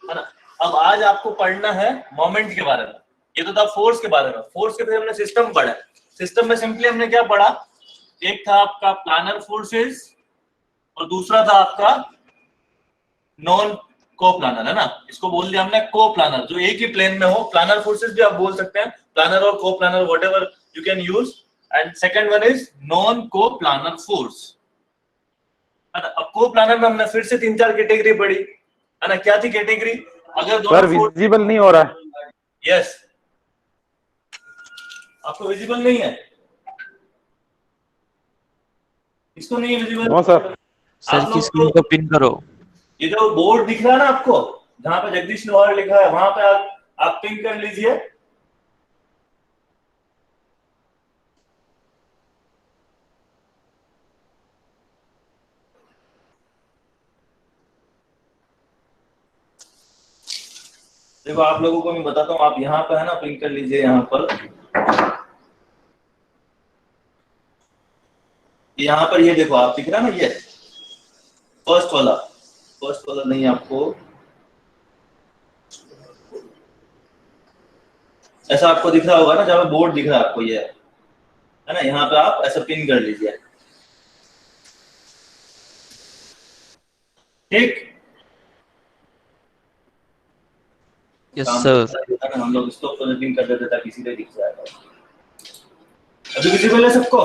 है ना। अब आज आपको पढ़ना है मोमेंट के बारे में। ये तो था फोर्स के बारे में। फोर्स के फिर हमने सिस्टम पढ़ा। सिस्टम में सिंपली हमने क्या पढ़ा, एक था आपका प्लानर फोर्सेस और दूसरा था आपका नॉन को प्लानर, है ना। इसको बोल दिया हमने को प्लानर, जो एक ही प्लेन में हो। प्लानर फोर्सेस भी आप बोल सकते हैं, प्लानर और coplanar whatever you can use. And second one is non coplanar force, है ना। अब को प्लानर में हमने फिर से 3-4 कैटेगरी पढ़ी, है ना। क्या थी कैटेगरी, अगर दोनों विजिबल नहीं हो रहा है। यस, आपको विजिबल नहीं है, इसको नहीं है विजिबल। No sir. सर की स्क्रीन को पिन करो। ये जो बोर्ड दिख रहा है ना आपको, जहां पे जगदीश लोहार लिखा है, वहां पे आप पिन कर लीजिए। देखो आप लोगों को मैं बताता हूँ, आप यहाँ पे है ना पिन कर लीजिए। यहाँ पर ये देखो, आप दिख रहा है ना, ये फर्स्ट वाला नहीं आपको, ऐसा आपको दिख रहा होगा ना, जहाँ बोर्ड दिख रहा है आपको, ये है ना। यहाँ पे आप ऐसा पिन कर लीजिए, ठीक। Yes sir. हम लोग इसको पिन कर देते ताकि सीधे दिख जाएगा। अभी विजिबल है सबको?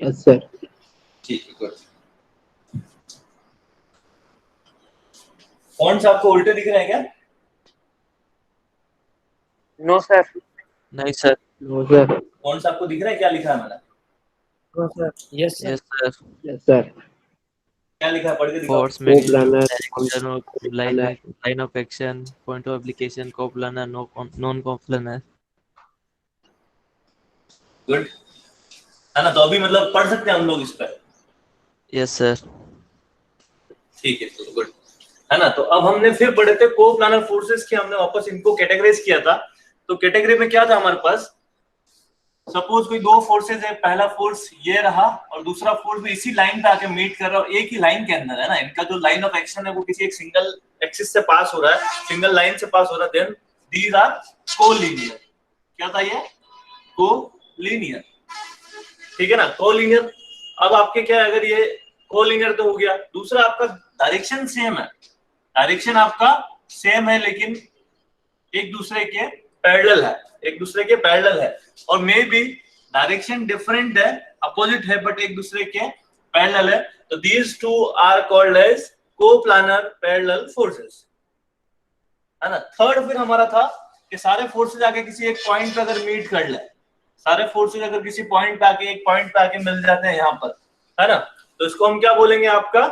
Yes sir. ठीक है, गुड। फॉन्ट्स आपको उल्टे दिख रहे हैं क्या? No sir. नहीं सर। No sir. फॉन्ट्स आपको दिख रहा है, क्या लिखा है मैंने? No sir. Yes sir. Yes sir. क्या लिखा है, पढ़ के दिखाओ। फोर्स में line of action, point of application, coplanar, non coplanar. Good, है ना। तो अभी मतलब पढ़ सकते हैं हम लोग इस पर? Yes sir. ठीक है, तो गुड, है ना। तो अब हमने फिर पढ़े थे को प्लानर फोर्सेस की, हमने वापस इनको कैटेगराइज किया था। तो कैटेगरी में क्या था हमारे पास, सपोज कोई दो फोर्सेस है, पहला फोर्स ये रहा और दूसरा फोर्स भी इसी लाइन पे आके मीट कर रहा है, और एक ही लाइन के अंदर, है ना। इनका जो लाइन ऑफ एक्शन है वो किसी एक सिंगल एक्सिस से पास हो रहा है, सिंगल लाइन से पास हो रहा है, देन दीज आर कोलिनियर। क्या था ये, कोलिनियर, ठीक है ना, कोलिनियर। अब आपके क्या है, अगर ये कोलिनियर तो हो गया, दूसरा आपका डायरेक्शन सेम है, डायरेक्शन आपका सेम है, लेकिन एक दूसरे के पैरेलल है, एक दूसरे के पैरेलल है, और मे बी डायरेक्शन डिफरेंट है, अपोजिट है, बट एक दूसरे के पैरेलल है। तो these two are called as coplanar parallel forces, है ना। थर्ड फिर हमारा था कि सारे फोर्सेस आके किसी एक पॉइंट पे अगर मीट कर ले, सारे फोर्सेस अगर किसी पॉइंट पे आके, एक पॉइंट पे आके मिल जाते हैं यहाँ पर, है ना, तो इसको हम क्या बोलेंगे, आपका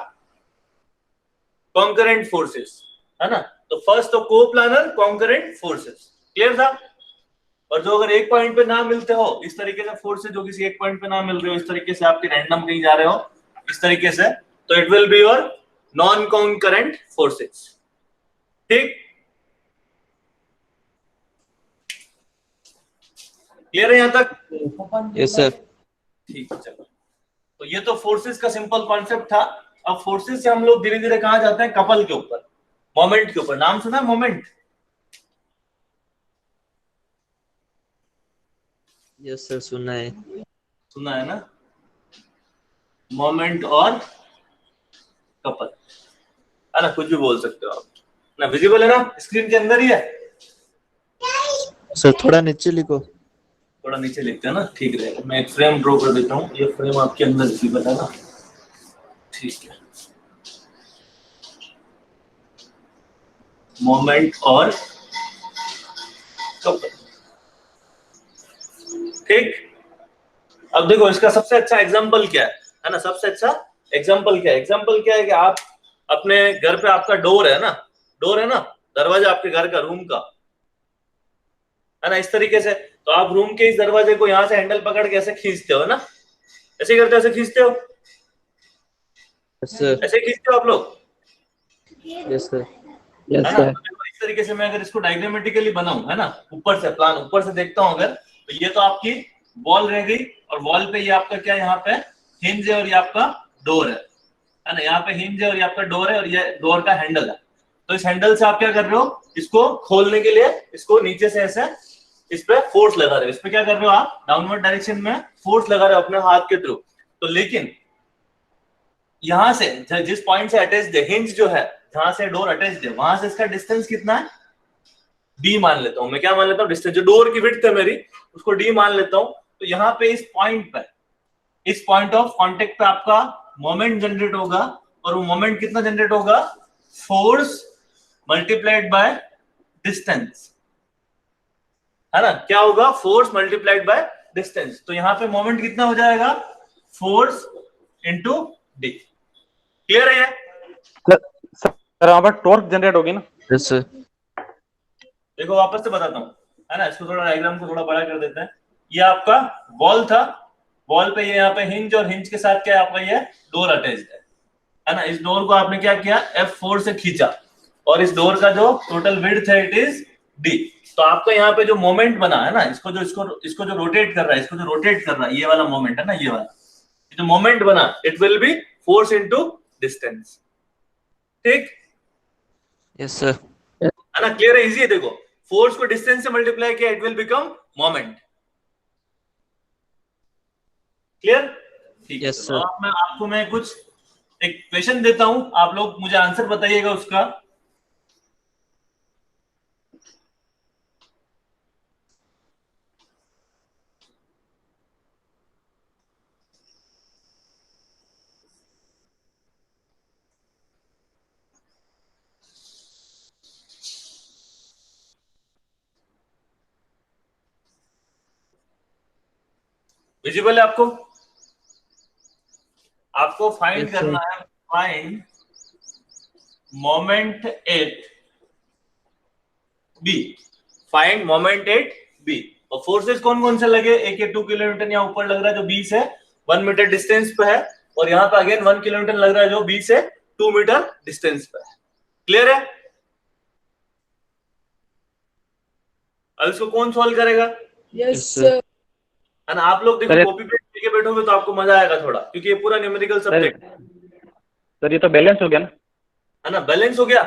कॉन्करेंट फोर्सेस, है ना। तो फर्स्ट तो कोप्लानर कॉन्करेंट फोर्सेस, क्लियर था। और जो अगर एक पॉइंट पे ना मिलते हो, इस तरीके से फोर्सेस जो किसी एक पॉइंट पे ना मिल रहे हो, इस तरीके से आपके रैंडम कहीं जा रहे हो, इस तरीके से, तो it will be your non concurrent forces, ठीक। क्लियर है यहां तक? Yes sir. ठीक है, चलो। तो ये तो फोर्सेस का सिंपल कॉन्सेप्ट था। अब फोर्सेस से हम लोग धीरे धीरे कहां जाते हैं, कपल के ऊपर, मोमेंट के ऊपर। नाम सुना है मोमेंट? यस सर, सुना है। सुना है ना, मोमेंट और कपल, है ना, कुछ भी बोल सकते हो आप ना। विजिबल है ना, स्क्रीन के अंदर ही है? सर थोड़ा नीचे लिखो। थोड़ा नीचे लिखते हैं ना, ठीक रहेगा। मैं एक फ्रेम ड्रॉ कर देता हूँ, ये फ्रेम आपके अंदर विजिबल है ना, ठीक है। मोमेंट और कपल, ठीक। अब देखो इसका सबसे अच्छा एग्जांपल क्या है ना, सबसे अच्छा एग्जांपल क्या है, एग्जांपल क्या है कि आप अपने घर पे, आपका डोर है ना, डोर है ना, दरवाजा आपके घर का, रूम का, है ना, इस तरीके से। तो आप रूम के इस दरवाजे को यहाँ से हैंडल पकड़ के ऐसे खींचते हो ना, ऐसे करते हो, ऐसे खींचते हो, ऐसे खींचते हो आप लोग? Yes sir. यस है ना। सर। तो इस तरीके से मैं अगर इसको डायग्रामेटिकली बनाऊं, है ना, ऊपर से प्लान ऊपर से देखता हूं अगर, तो ये तो आपकी वॉल रह गई, और वॉल पे ये आपका क्या, यहाँ पे हिंज है, और ये आपका डोर है, है ना, यहाँ पे हिंज है और ये आपका डोर है और ये डोर का हैंडल है। तो इस हैंडल से आप क्या कर रहे हो, इसको खोलने के लिए इसको नीचे से ऐसे इस पे फोर्स लगा रहे हो। इस पे क्या कर रहे हो आप, डाउनवर्ड डायरेक्शन में फोर्स लगा रहे हो अपने हाथ के थ्रू। तो लेकिन यहां से जिस पॉइंट से अटैच्ड है हिंज जो है, जहां से डोर अटैच्ड है, वहां से इसका डिस्टेंस कितना है, डी मान लेता हूं मैं। क्या मान लेता हूं, डिस्टेंस जो डोर की विड्थ है मेरी, उसको डी मान लेता हूं। तो यहाँ पे इस पॉइंट पे, इस पॉइंट ऑफ कांटेक्ट पे आपका मोमेंट जनरेट होगा, और वो मोमेंट कितना जनरेट होगा, फोर्स मल्टीप्लाइड बाय डिस्टेंस, है ना। क्या होगा, फोर्स मल्टीप्लाइड बाय डिस्टेंस। तो यहाँ पे मोमेंट कितना हो जाएगा, फोर्स इंटू डी। क्लियर है ये? सर वहां पर टॉर्क जनरेट होगी ना? Yes sir. देखो वापस से बताता हूँ, है ना, इसको थोड़ा डायग्राम को थोड़ा बड़ा कर देते हैं। ये आपका बॉल था, बॉल पे ये यहाँ पे हिंज, और हिंज के साथ क्या है आपका ये डोर अटैच्ड है ना। इस डोर को आपने क्या किया, F4 से खींचा, और इस डोर का जो टोटल विड्थ है इट इज D। तो आपका यहाँ पे जो मोमेंट बना है ना, इसको जो रोटेट कर रहा है, इसको जो रोटेट कर रहा है, ये वाला मोमेंट है ना, ये वाला जो मोमेंट बना, it will be force into distance. ठीक यस सर। है ना, क्लियर है, इजी है। देखो फोर्स को डिस्टेंस से मल्टीप्लाई किया, it will become moment. Clear? ठीक है। Yes, तो sir. अब मैं कुछ एक क्वेश्चन देता हूं, आप लोग मुझे आंसर बताइएगा उसका। विजिबल है आपको? आपको फाइंड Yes, sir. करना है, find moment at B, find moment at B. और फोर्सेस कौन कौन से लगे, एक ये 2 किलोमीटर यहाँ ऊपर लग रहा है जो बी से 1 मीटर डिस्टेंस पे है, और यहाँ पे अगेन 1 किलोमीटर लग रहा है जो बी से 2 मीटर डिस्टेंस पे है। क्लियर है? अब इसको कौन सॉल्व करेगा? Yes sir. है ना, आप लोग देखो सर, कॉपी पेस्ट लेके बैठोगे तो आपको मजा आएगा थोड़ा, क्योंकि ये पूरा न्यूमेरिकल सब्जेक्ट है। सर ये तो बैलेंस हो गया ना? है ना, बैलेंस हो गया,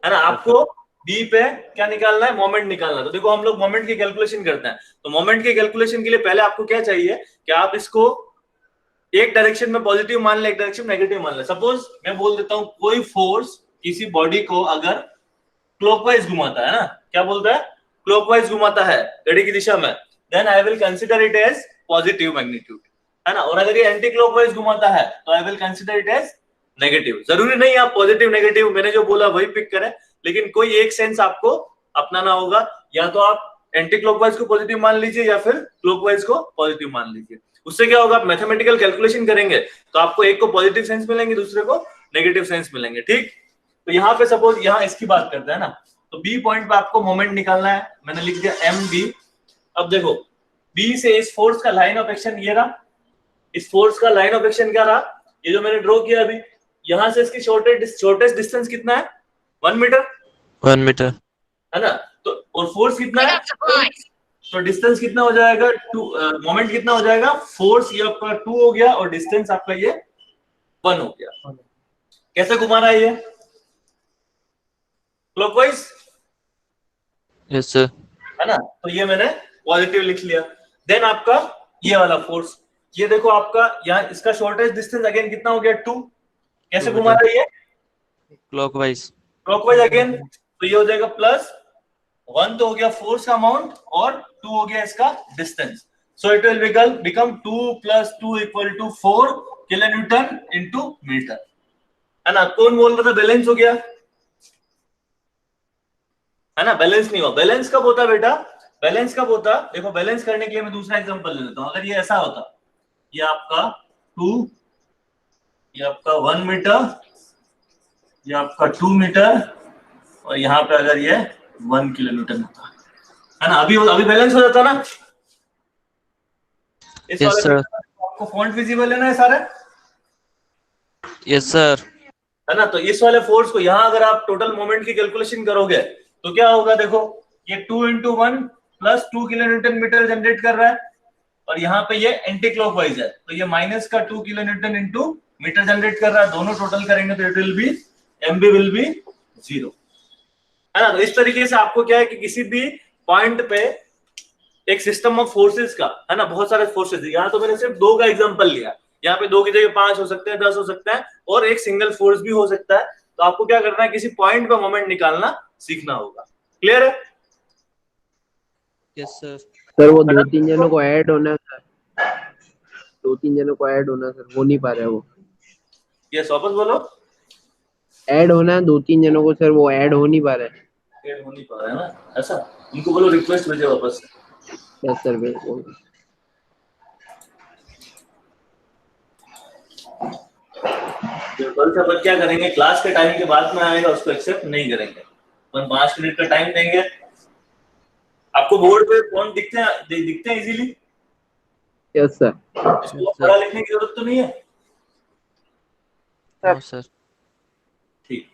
है ना। आपको बी पे क्या निकालना है, मोमेंट निकालना है। तो देखो हम लोग मोमेंट की कैलकुलेशन करते हैं, तो मोमेंट की कैलकुलेशन के लिए पहले आपको क्या चाहिए कि आप इसको एक डायरेक्शन में पॉजिटिव मान ले, एक डायरेक्शन में नेगेटिव मान ले। सपोज मैं बोल देता हूं कोई फोर्स किसी बॉडी को अगर क्लॉकवाइज घुमाता है ना, क्या बोलता है, क्लॉकवाइज घुमाता है घड़ी की दिशा में, then I will consider it as positive magnitude, है ना। और अगर ये एंटी क्लॉकवाइज घुमाता है तो I will consider it as negative. जरूरी नहीं आप पॉजिटिव नेगेटिव मैंने जो बोला वही पिक करें, लेकिन कोई एक सेंस आपको अपनाना होगा। या तो आप एंटी क्लॉकवाइज को पॉजिटिव मान लीजिए या फिर क्लॉकवाइज को पॉजिटिव मान लीजिए। उससे क्या होगा, आप मैथमेटिकल कैलकुलेशन करेंगे तो आपको एक को पॉजिटिव सेंस मिलेंगे, दूसरे को नेगेटिव सेंस मिलेंगे। ठीक, तो यहाँ पे सपोज यहाँ इसकी बात करते हैं ना, तो बी पॉइंट पे आपको मोमेंट निकालना है, मैंने लिख दिया एम बी। अब देखो बी से इस फोर्स का लाइन ऑफ एक्शन ये रहा, इस फोर्स का लाइन ऑफ एक्शन क्या रहा, ये जो मैंने ड्रॉ किया अभी, यहां से इसकी शॉर्टेस्ट डिस्टेंस कितना है, 1 मीटर, 1 मीटर, है ना। तो और फोर्स कितना है, तो डिस्टेंस कितना हो जाएगा, 2, मोमेंट कितना हो जाएगा, फोर्स ये आपका 2 हो गया और डिस्टेंस आपका ये 1 हो गया। कैसे घुमा रहा है ये, क्लॉकवाइज, यस सर। है ना। तो ये मैंने पॉजिटिव लिख लिया। देन आपका ये वाला फोर्स, ये देखो आपका यहाँ इसका शॉर्टेस्ट डिस्टेंस अगेन कितना हो गया, 2। कैसे घुमा रहा है ये, क्लॉकवाइज, क्लॉकवाइज अगेन। तो ये हो जाएगा प्लस 1 तो हो गया फोर्स का अमाउंट और 2 हो गया इसका distance. So it will become 2 + 2 = 4 kilonewton into metre, है ना। कौन बोल रहा था बैलेंस हो गया, है ना। बैलेंस नहीं हुआ, बैलेंस कब होता बेटा, बैलेंस कब होता, देखो बैलेंस करने के लिए मैं दूसरा एग्जांपल ले लेता हूं। अगर ये ऐसा होता, ये आपका 2, ये आपका 1 मीटर, ये आपका 2 मीटर, और यहाँ पे अगर ये 1 किलोन्यूटन होता, है ना, अभी बैलेंस हो जाता ना। इस Yes, वाले sir. आपको फॉन्ट विजिबल है ना, ये सारे, यस सर। है ना। तो इस वाले फोर्स को यहाँ अगर आप टोटल मोमेंट की कैलकुलेशन करोगे तो क्या होगा, देखो ये 2 × 1 + 2 किलोन्यूटन मीटर जनरेट कर रहा है, और यहाँ पे ये एंटी क्लॉकवाइज है, तो ये -2 किलोन्यूटन इनटू मीटर जनरेट कर रहा है, दोनों टोटल करेंगे तो it will be MB will be 0, है ना। तो इस तरीके से आपको क्या है कि किसी भी पॉइंट पे एक सिस्टम ऑफ फोर्सेस का, है ना, बहुत सारे फोर्सेस, यहाँ तो मैंने सिर्फ 2 का एग्जांपल लिया, यहाँ पे 2 की जगह 5 हो सकते हैं, 10 हो सकता है, और एक सिंगल फोर्स भी हो सकता है। तो आपको क्या करना है, किसी पॉइंट पे मोमेंट निकालना सीखना होगा। क्लियर है? Yes sir. सर वो 2-3 जनों को ऐड होना है सर, 2-3 जनों को ऐड होना है सर, हो नहीं पा रहा है वो। यस, वापस बोलो। ऐड होना है 2-3 जनों को सर, वो ऐड हो नहीं पा रहा है। ऐड हो नहीं पा रहा है ना, ऐसा उनको बोलो रिक्वेस्ट भेजे वापस। यस सर बिल्कुल। कल से अपन क्या करेंगे, क्लास के टाइम के बाद में आएगा उसको एक्सेप्ट नहीं करेंगे, अपन 5 मिनट का टाइम देंगे। आपको बोर्ड पे फोन दिखते हैं इजीली? Yes sir. इसको पढ़ा लिखने की जरूरत तो नहीं है? No sir. ठीक,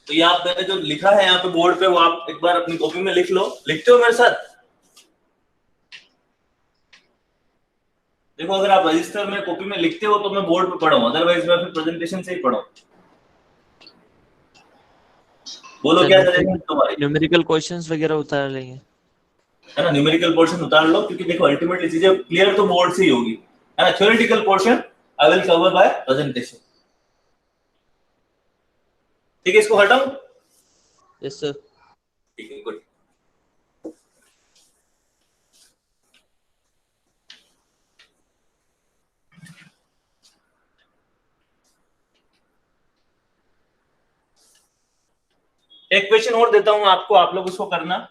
तो ये आप मैंने जो लिखा है यहाँ पे बोर्ड पे वो आप एक बार अपनी कॉपी में लिख लो। लिखते हो मेरे साथ? देखो, अगर आप रजिस्टर में कॉपी में लिखते हो तो मैं बोर्ड पे पढ़ूं, अदरवाइज मैं फिर प्रेजेंटेशन से ही पढ़ूं। बोलो क्या सजेशन तुम्हारी? न्यूमेरिकल क्वेश्चंस वगैरह उतार लेंगे, है ना, न्यूमेरिकल पोर्शन उतार लो, क्योंकि देखो अल्टीमेटली चीजें क्लियर तो बोर्ड से ही होगी, है ना। Theoretical portion I will cover by presentation. ठीक है, इसको हटाऊं? Yes sir. ठीक है, गुड। एक क्वेश्चन और देता हूं आपको, आप लोग उसको करना।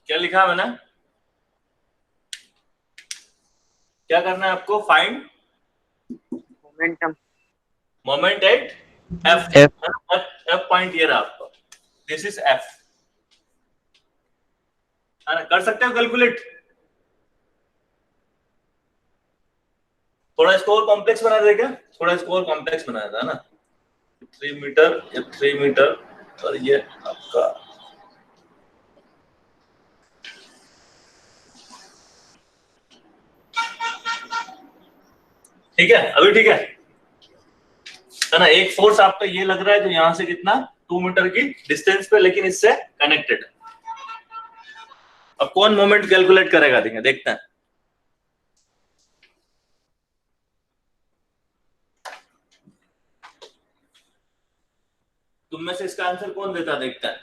क्या लिखा है मैंने? क्या करना है आपको? Find momentum, moment at F. F point ये रहा आपका, दिस इज एफ, है ना। कर सकते हो कैलकुलेट? थोड़ा इसको और कॉम्प्लेक्स बना दे क्या? थोड़ा इसको और कॉम्प्लेक्स बनाया था ना। 3 मीटर, ये 3 मीटर, और ये आपका ठीक है, अभी ठीक है ना। एक फोर्स आपका ये लग रहा है जो यहां से कितना 2 मीटर की डिस्टेंस पे, लेकिन इससे कनेक्टेड। अब कौन मोमेंट कैलकुलेट करेगा, देखते हैं। तुम में से इसका आंसर कौन देता, देखता है।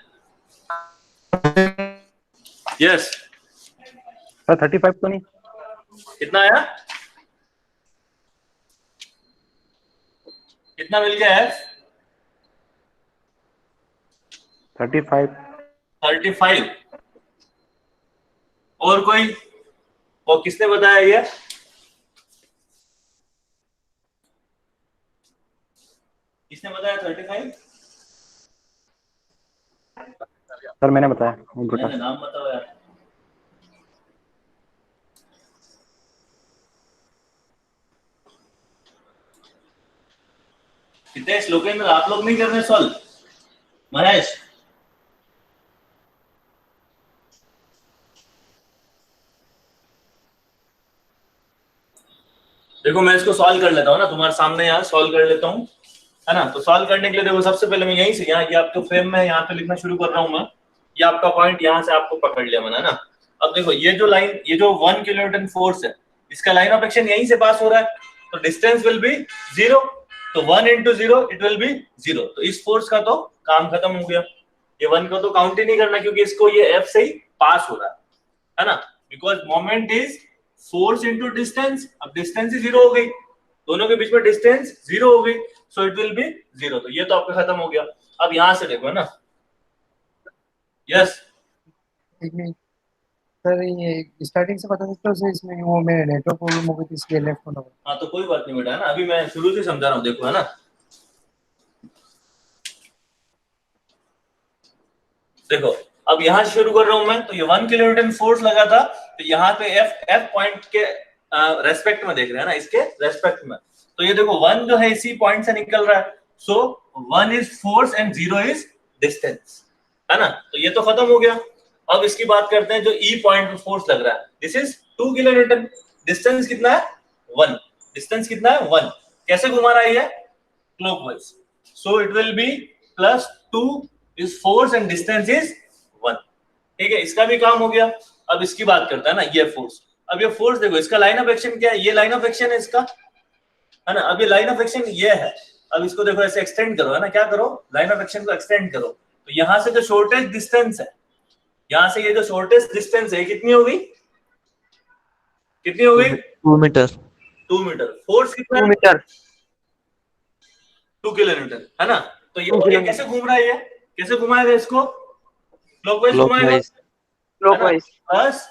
यस, 35 तो नहीं? कितना आया? कितना मिल गया है? 35। 35। और कोई? और किसने बताया ये? किसने बताया 35? सर मैंने बताया। मैंने नाम बताओ यार। हितेश, लोकेंद्र, आप लोग नहीं कर रहे सॉल्व? महेश, देखो मैं इसको सॉल्व कर लेता हूँ ना, तुम्हारे सामने यहाँ सॉल्व कर लेता हूँ, है ना। तो सॉल्व करने के लिए देखो, सबसे पहले मैं यहीं से, यहाँ ये आपके फ्रेम में यहाँ पे लिखना शुरू कर रहा हूँ मैं। ये आपका पॉइंट यहाँ से आपको पकड़ लिया मैंने, है ना। अब देखो ये जो लाइन, ये जो 1 किलोन्यूटन फोर्स है, इसका लाइन ऑफ एक्शन यहीं से पास हो रहा है, तो डिस्टेंस विल बी 0, तो 1 into 0 it will be 0. तो इस फोर्स का तो काम खत्म हो गया, ये 1 को तो काउंट ही नहीं करना क्योंकि इसको ये F से ही पास हो रहा है ना, because moment is force into distance. अब डिस्टेंस ही 0 हो गई, दोनों के बीच में डिस्टेंस 0 हो गई, सो इट विल बी 0। तो ये तो आपका खत्म हो गया। अब यहां से देखो है ना, यस एक मिनट सर, ये स्टार्टिंग से बता सकते हो सर, इसमें वो मेरे नेटवर्क प्रॉब्लम हो गई थी इसलिए लेफ्ट होना पड़ा। हाँ तो कोई बात नहीं बेटा, है ना, अभी मैं शुरू से समझा रहा हूँ, देखो है ना, देखो अब यहां से शुरू कर रहा हूं मैं, तो ये 1 किलोन्यूटन फोर्स लगा था, तो यहाँ पे एफ पॉइंट के रेस्पेक्ट में देख रहे हैं ना, इसके रेस्पेक्ट में, तो ये देखो 1 जो है इसी पॉइंट से निकल रहा है, सो 1 is force and 0 is distance, है ना, तो ये तो खत्म हो गया। अब इसकी बात करते हैं जो ई पॉइंट पे फोर्स लग रहा है, दिस इज 2 किलोन्यूटन, डिस्टेंस कितना है 1, डिस्टेंस कितना है 1, कैसे घुमा रहा है ये clockwise, so it will be +2 is force and distance is 1, ठीक है, इसका भी काम हो गया। अब इसकी बात करता है ना, ये फोर्स, अब ये फोर्स देखो, इसका लाइन ऑफ एक्शन क्या है, ये लाइन ऑफ एक्शन है इसका, है ना, अब ये लाइन ऑफ एक्शन ये है, अब इसको देखो ऐसे एक्सटेंड करो, है ना, क्या करो, लाइन ऑफ एक्शन को एक्सटेंड करो, तो यहां से जो शॉर्टेस्ट डिस्टेंस है, यहां से ये जो शॉर्टेस्ट डिस्टेंस है कितनी होगी, कितनी होगी 2 मीटर। 2 मीटर, फोर्स कितना 2 है मीटर 2 किलोमीटर, है ना, तो ये कैसे घूम रहा है, ये कैसे घुमाएगा इसको, क्लॉकवाइज घुमाएगा, क्लॉकवाइज, बस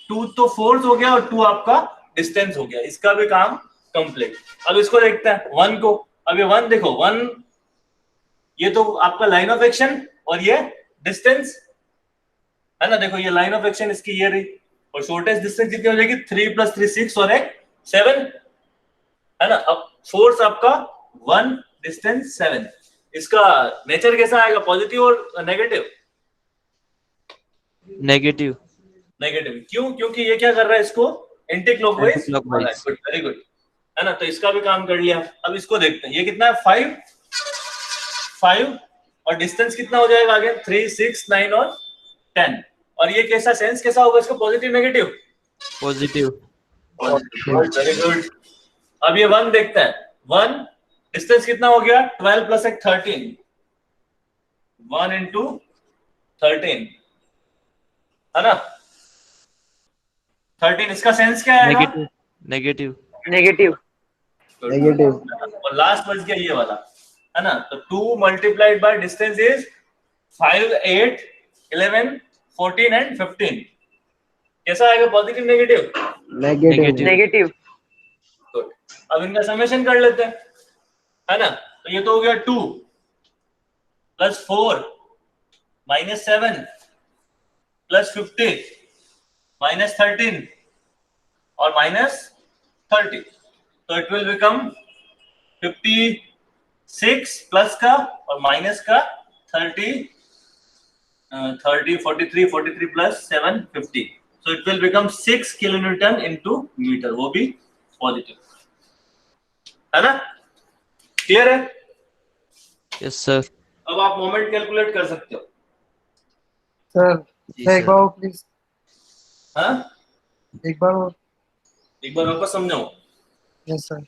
2 तो फोर्स हो गया और 2 आपका डिस्टेंस हो गया, इसका भी काम कंप्लीट। अब इसको देखते हैं 1 को, अब ये 1 देखो, 1 ये तो आपका लाइन ऑफ एक्शन और ये डिस्टेंस, है ना, देखो ये लाइन ऑफ एक्शन इसकी ये रही, और शॉर्टेस्ट डिस्टेंस कितनी हो जाएगी 3 + 3 6 और एक 7, है ना, अब फोर्स आपका 1 डिस्टेंस 7, इसका नेचर कैसा आएगा, पॉजिटिव और नेगेटिव, नेगेटिव। नेगेटिव, क्यों, क्योंकि ये क्या कर रहा है, इसको anti clockwise, Anti-clockwise। Good, very good, है ना, तो इसका भी काम कर लिया। अब इसको देखते हैं, ये कितना है 5 और डिस्टेंस कितना हो जाएगा आगे 3 6 9 और 10, और ये कैसा सेंस कैसा होगा इसका, positive negative, positive. Very good. अब ये 1 देखते हैं, 1 डिस्टेंस कितना हो गया 12 + 1 13, 1 into 13, है ना, 13, इसका सेंस क्या है, नेगेटिव। नेगेटिव। नेगेटिव, और लास्ट बच गया ये वाला, है ना, तो 2 multiplied by distance is 5 8 11 14 and 15, कैसा आएगा, positive negative, negative. Negative, good. अब इनका समेशन कर लेते हैं, है ना, तो ये तो हो गया 2 + 4 - 7 + 50 - 13 और -30, तो इट विल बिकम 56 प्लस का और माइनस का 30 43 + 7 50, so it will become 6 kilonewton into meter, वो भी पॉजिटिव, है ना, क्लियर है। Yes sir. अब आप मोमेंट कैलकुलेट कर सकते हो, सर जी सर एक सर। बार प्लीज, हाँ, एक बार और। एक बार वापस समझाओ, यस सर।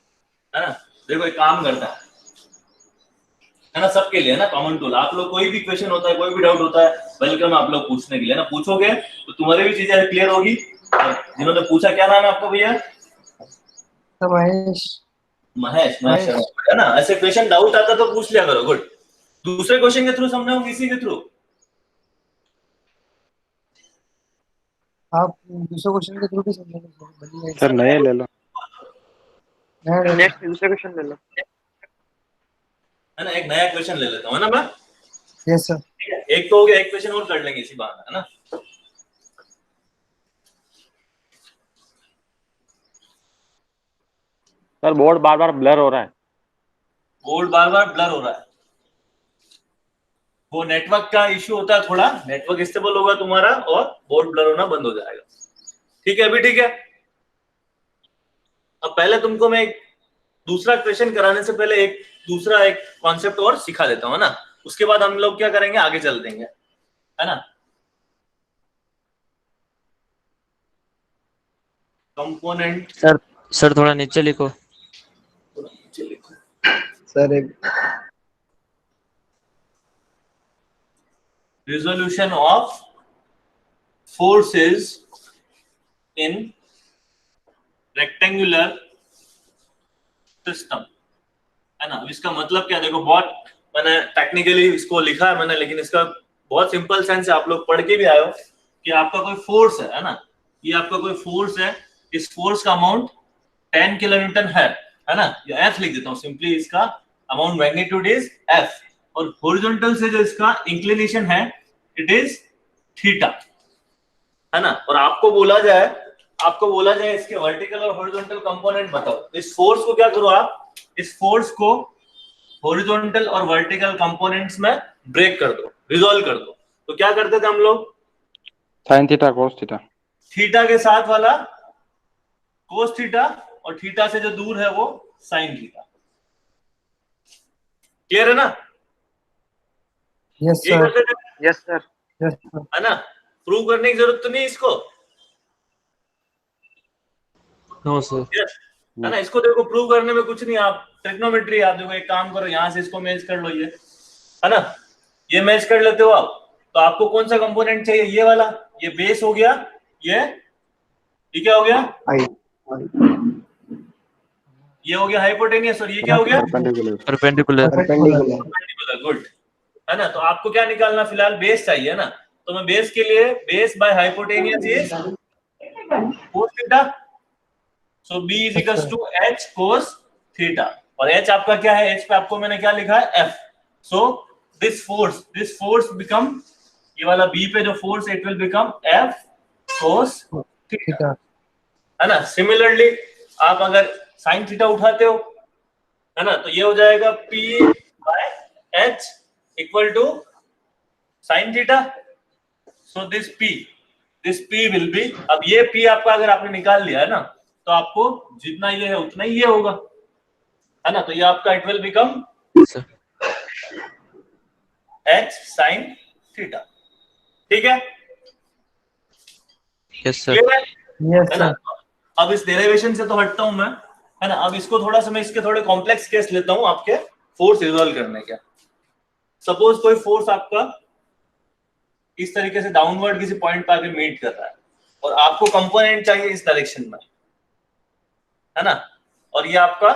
है ना, देखो एक काम करता है ना, सबके लिए है ना, कॉमन टूल, आप लोग कोई भी क्वेश्चन होता है, कोई भी डाउट होता है, वेलकम आप लोग पूछने के लिए ना, पूछोगे तो तुम्हारी भी चीजें क्लियर होगी। जिन्होंने पूछा, क्या नाम है आपका भैया, सर महेश। महेश शर्मा, है ना, ऐसे क्वेश्चन डाउट आता तो पूछ लिया करो, गुड। दूसरे क्वेश्चन के थ्रू समझाओ, किसी के थ्रू, आप दूसरे क्वेश्चन के थ्रू भी समझेंगे सर नए ले लो। नेक्स्ट दूसरा क्वेश्चन ले लो, है ना, एक नया क्वेश्चन ले लेता हूँ, है ना मैं, यस सर। ठीक है, एक तो हो गया, एक क्वेश्चन और कर लेंगे इसी बहाने, है ना। सर बोर्ड बार बार ब्लर हो रहा है। बोर्ड बार बार ब्लर हो रहा है, वो नेटवर्क का इश्यू होता है थोड़ा, नेटवर्क स्टेबल होगा तुम्हारा और बोर्ड ब्लर होना बंद हो जाएगा, ठीक है, अभी ठीक है। अब पहले तुमको मैं एक दूसरा क्वेश्चन कराने से पहले एक दूसरा एक कॉन्सेप्ट और सिखा देता हूँ, है ना, उसके बाद हम लोग क्या करेंगे, आगे चल देंगे, है ना। कंपोनेंट, सर थोड़ा नीचे लिखो। नीचे लिखो, सर एक resolution of forces in rectangular system, है ना। अब इसका मतलब क्या, देखो बहुत मैंने टेक्निकली इसको लिखा है मैंने, लेकिन इसका बहुत सिंपल सेंस है, आप लोग पढ़ के भी आए हो कि आपका कोई फोर्स है ना, ये आपका कोई फोर्स है, इस फोर्स का अमाउंट 10 किलोन्यूटन है ना, या एफ लिख देता हूँ सिंपली, इसका अमाउंट मैग्नीट्यूड इज एफ, और हॉरिजॉन्टल से जो इसका इंक्लिनेशन है इट इज थीटा, है ना। और आपको बोला जाए इसके वर्टिकल और हॉरिजॉन्टल कंपोनेंट बताओ, इस फोर्स को क्या करो आप, इस फोर्स को हॉरिजॉन्टल और वर्टिकल कंपोनेंट्स में ब्रेक कर दो, रिजॉल्व कर दो। तो क्या करते थे हम लोग, sine theta cos theta, theta के साथ वाला कोस थीटा, और थीटा से जो दूर है वो साइन थीटा। क्लियर है ना, यस यही सर, करते थे, यस सर, यस सर, है ना। प्रूव करने की जरूरत तो नहीं इसको, No, sir. yes, है ना। इसको देखो प्रूव करने में कुछ नहीं, आप ट्रिग्नोमेट्री, आप देखो एक काम करो, यहां से इसको मैच कर लो, ये है ना, ये मैच कर लेते हो आप, तो आपको कौन सा कंपोनेंट चाहिए, ये वाला, ये बेस हो गया, ये क्या हो गया, आई ये हो गया हाइपोटेनियस, और ये क्या हो गया, perpendicular, Perpendicular. Perpendicular. Perpendicular. Good, है ना। तो आपको क्या निकालना, फिलहाल बेस चाहिए ना, तो मैं बेस के लिए, base by hypotenuse is cos theta, so b is equals to h cos theta, और h आपका क्या है, h पे आपको मैंने क्या लिखा है, f, so this force become, ये वाला b पे जो force it will become f cos theta, theta, है ना। सिमिलरली आप अगर साइन थीटा उठाते हो, है ना, तो ये हो जाएगा p by h equal to sine theta, so this p will be, अब ये p आपका अगर आपने निकाल लिया है ना, तो आपको जितना ये है उतना ही ये होगा, है ना। तो ये आपका it will become Sir. h sin theta, ठीक है, Yes, sir. क्लियर है, यस है ना। सर, अब इस डेरिवेशन से तो हटता हूं मैं, है ना। अब इसको थोड़ा सा मैं इसके थोड़े कॉम्प्लेक्स केस लेता हूं आपके फोर्स रिजॉल्व करने के। सपोज कोई फोर्स आपका इस तरीके से डाउनवर्ड किसी पॉइंट पे आके मीट कर रहा है, और आपको कंपोनेंट चाहिए इस डायरेक्शन में, है ना, और ये आपका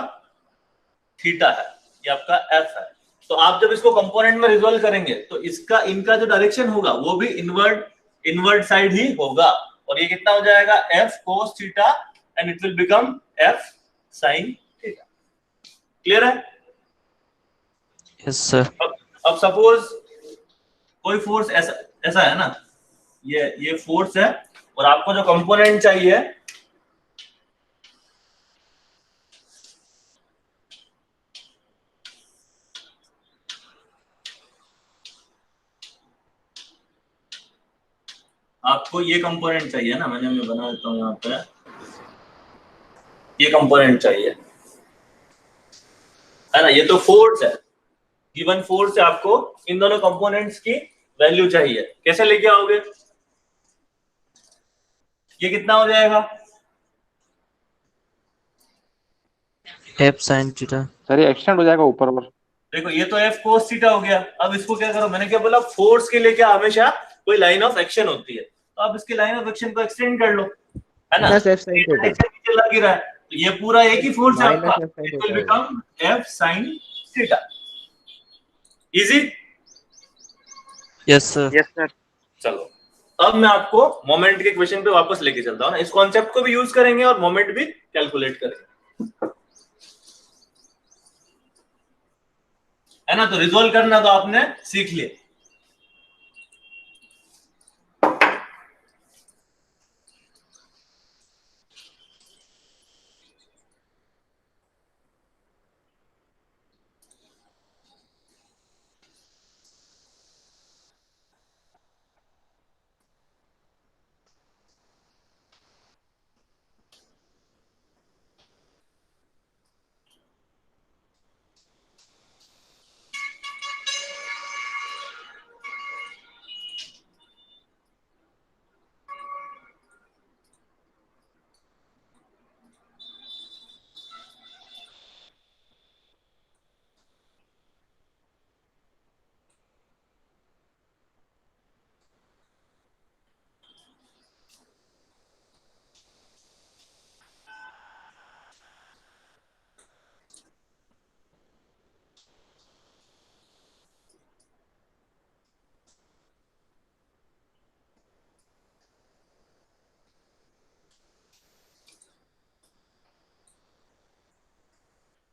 थीटा है, ये आपका एफ है। तो आप जब इसको कंपोनेंट में रिजॉल्व करेंगे तो इसका, इनका जो डायरेक्शन होगा वो भी इनवर्ड साइड ही होगा, और ये कितना हो जाएगा, F cos theta, and it will become F sine theta. Clear है। Yes, sir. अब सपोज कोई फोर्स ऐसा ऐसा है ना, ये फोर्स है, और आपको जो कंपोनेंट चाहिए, आपको ये कंपोनेंट चाहिए ना, मैं बना देता हूं यहाँ पे, ये कंपोनेंट चाहिए, है ना। ये तो फोर्स है, गिवन फोर्स है, आपको इन दोनों कंपोनेंट्स की वैल्यू चाहिए, कैसे लेके आओगे, ये कितना हो जाएगा, F sin theta. सर ये एक्सटेंड हो जाएगा ऊपर और, देखो ये तो एफ कोस थीटा हो गया। अब इसको क्या करो, मैंने क्या बोला, फोर्स के लिए क्या हमेशा कोई लाइन ऑफ एक्शन होती है, तो आप इसकी लाइन ऑफ एक्शन को एक्सटेंड कर लो, है ना। Minus F sine theta, direction नीचे लग ही रहा है, तो ये पूरा एक ही फोर्स है माइनस आपका, F sine it will theta. Become F sine theta. Easy. Yes, sir. Yes sir, चलो अब मैं आपको मोमेंट के क्वेश्चन पे वापस लेके चलता हूँ ना, इस कॉन्सेप्ट को भी यूज करेंगे और मोमेंट भी कैलकुलेट करेंगे, है ना। तो रिजोल्व करना तो आपने सीख लिया।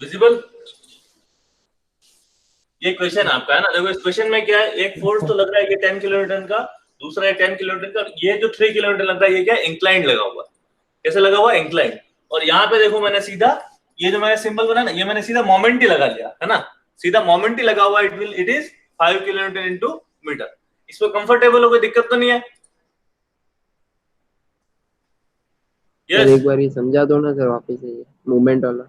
विजिबल? ये क्वेश्चन आपका है ना। देखो इस क्वेश्चन में क्या है, एक फोर्स तो लग रहा है कि 10 किलोन्यूटन का, दूसरा है 10 किलोन्यूटन का, ये जो 3 किलोन्यूटन लग रहा है ये क्या है, इंक्लाइंड लगा हुआ। कैसे लगा हुआ? इंक्लाइंड। और यहाँ पे देखो मैंने सीधा ये जो मैंने सिंबल बना ना, ये मैंने सीधा मोमेंट ही लगा लिया है ना, सीधा मोमेंट ही लगा हुआ। It is 5 kilonewton into metre. इसमें कंफर्टेबल हो, कोई दिक्कत तो नहीं है? सर एक बार ये समझा दो ना सर वापस से, ये मूवमेंट वाला।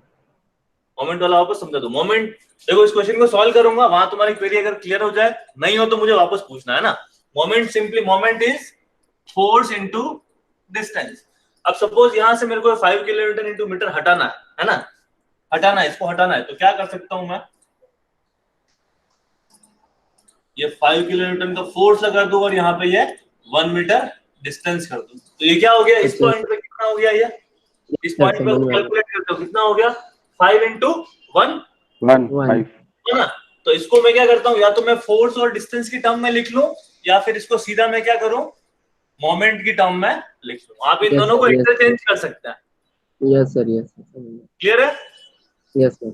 मोमेंट वाला वापस समझा दो। मोमेंट देखो इस क्वेश्चन को सॉल्व करूंगा, वहां तुम्हारी क्वेरी अगर क्लियर हो जाए, नहीं हो तो मुझे वापस पूछना है ना। Moment simply moment is force into distance. अब सपोज यहां से मेरे को 5 किलोमीटर इनटू मीटर हटाना है ना, हटाना है, इसको हटाना है, तो क्या कर सकता हूं मैं, ये 5 किलोमीटर का फोर्स लगा दूं और यहाँ पे ये 1 मीटर डिस्टेंस कर दूं, तो ये क्या हो गया, इस पॉइंट पे कितना हो गया, ये इस पॉइंट पे कैलकुलेट करते हो कितना हो गया, 5 इंटू 1 5 है ना। तो इसको मैं क्या करता हूँ, या तो मैं फोर्स और डिस्टेंस की टर्म में लिख लूं, या फिर इसको सीधा मैं क्या करूं, मोमेंट की टर्म में लिख लूं। आप इन दोनों को इंटरचेंज कर सकते हैं। Yes sir, yes sir, clear है? यस सर,